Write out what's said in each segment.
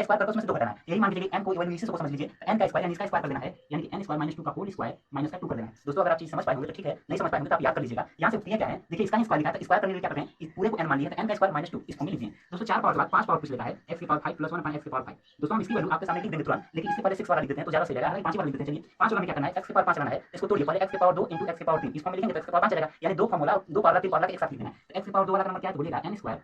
का स्क्वायर करके उसमें से 2 घटाना है। यही मान के चलिए n को इसी से को समझ लीजिए, n का स्क्वायर यानी इसका स्क्वायर कर देना है, यानी n स्क्वायर माइनस 2 का होल स्क्वायर माइनस का 2 कर देना है। दोस्तों अगर आप चीज समझ पाए होंगे तो ठीक है, नहीं समझ पाए होंगे तो आप याद कर लीजिएगा। यहाँ से उत्तर क्या है, देखिए इसका ही स्क्वायर लिखा है तो स्क्वायर करने के लिए क्या करते हैं, इस पूरे को n मान लिया तो n का स्क्वायर माइनस 2 इसको लिख दिए। दोस्तों 4 पावर के बाद 5 पावर कुछ लिखा है x की पावर 5 प्लस 1 अपॉन x की पावर 5। दोस्तों हम इसकी वैल्यू आपके सामने लिख देंगे तुरंत, लेकिन इससे पहले 6 वाला लिख देते हैं तो ज्यादा सही रहेगा। हालांकि 5 वाला लिख देते हैं। चलिए 5 वाला में क्या करना है, x की पावर 5 लगाना है, इसको तोड़िए, पहले x की पावर 2 into x की पावर 3, इसको हम लिखेंगे तो x की पावर 5 चलेगा, यानी दो फॉर्मूला 2 पावर 3 पावर का एक साथ लिख देना है। तो x की पावर 2 वाला का नंबर क्या है, बोलिएगा n स्क्वायर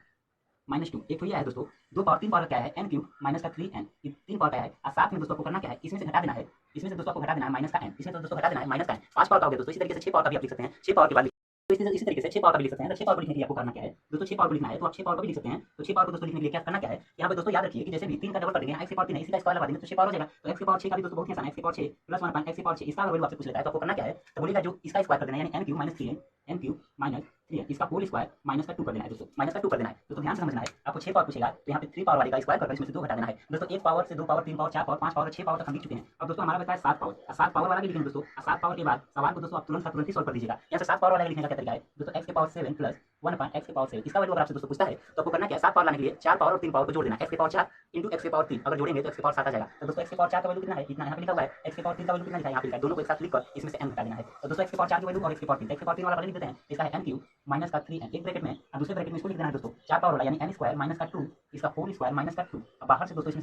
माइनस 2। एक तो ये है दोस्तों, 2 पावर 3 पावर क्या है n क्यूब माइनस का 3n, 3 पावर क्या है, और साथ में दोस्तों आपको करना क्या है, इसमें से घटा देना है, इसमें से दोस्तों आपको घटा देना है माइनस का n, इसमें से दोस्तों घटा देना है माइनस का n। 5 पावर का हो गया दोस्तों। इसी तरीके से 6 पावर का भी आप लिख सकते हैं, 6 पावर के बाद तो इसी तरीके से 6 पावर का भी लिख सकते हैं। तो 6 पावर को लिखने के लिए आपको करना क्या है दोस्तों, 6 पावर को लिखना है तो आप 6 पावर को भी लिख सकते हैं। तो 6 पावर को दोस्तों लिखने के लिए क्या करना क्या है, यहाँ पे दोस्तों याद रखिए कि जैसे भी 3 का डबल कर देंगे, x की पावर 3 है, इसी का स्क्वायर लगा देंगे तो 6 पावर हो जाएगा। तो x की पावर 6 का भी दोस्तों बहुत ही आसान है, x की पावर 6 प्लस 1 अपॉन x की पावर 6, इसका वैल्यू आपसे पूछ लेता है तो आपको करना क्या है, तो बोलिएगा जो इसका स्क्वायर कर देना है यानी n cube minus 3n, n cube minus 3n, इसका होल स्क्वायर माइनस का 2 कर देना है दोस्तों, माइनस का 2 कर देना है। दोस्तों ध्यान से समझना है, आपको 6 पावर पूछेगा तो यहाँ पे 3 पावर वाले का स्क्वायर करके इसमें से 2 घटा देना है। दोस्तों 1 पावर से 2 power 3 power 4 power 5 power 6 power तक हम लिख चुके हैं। अब दोस्तों हमारा बचा है 7 पावर, 7 पावर वाला भी लिखेंगे दोस्तों। 7 पावर के बाद सवाल को दोस्तों आप तुरंत ही सॉल्व कर दीजिएगा। यहाँ से 7 पावर वाला लिखने का क्या तरीका है दोस्तों, x की पावर 7 प्लस 1 अपॉन x की पावर 7, इसका वैल्यू अगर आपसे दोस्तों पूछता है तो आपको करना क्या है, 7 पावर लाने के लिए 4 पावर और 3 पावर को जोड़ देना है, x की पावर 4 इंटू x की पावर 3, अगर जोड़ेंगे तो x की पावर 7 आ जाएगा। तो दोस्तों x की पावर 4 का वैल्यू कितना है, इतना यहाँ पे लिखा हुआ है, x की पावर 3 का वैल्यू कितना लिखा है यहाँ पे लिखा है, दोनों को एक साथ लिखकर इसमें से n घटा देना है। तो दोस्तों x की पावर 4 की वैल्यू और x की पावर 3, x की पावर 3 वाला वैल्यू लिख देते हैं, इसका है n क्यूब माइनस का 3n एक ब्रैकेट में, और दूसरे ब्रैकेट में इसको लिख देना है दोस्तों 4 पावर वाला यानी n स्क्वायर माइनस का 2, इसका होल स्क्वायर माइनस का 2। अब बाहर से दोस्तों इसमें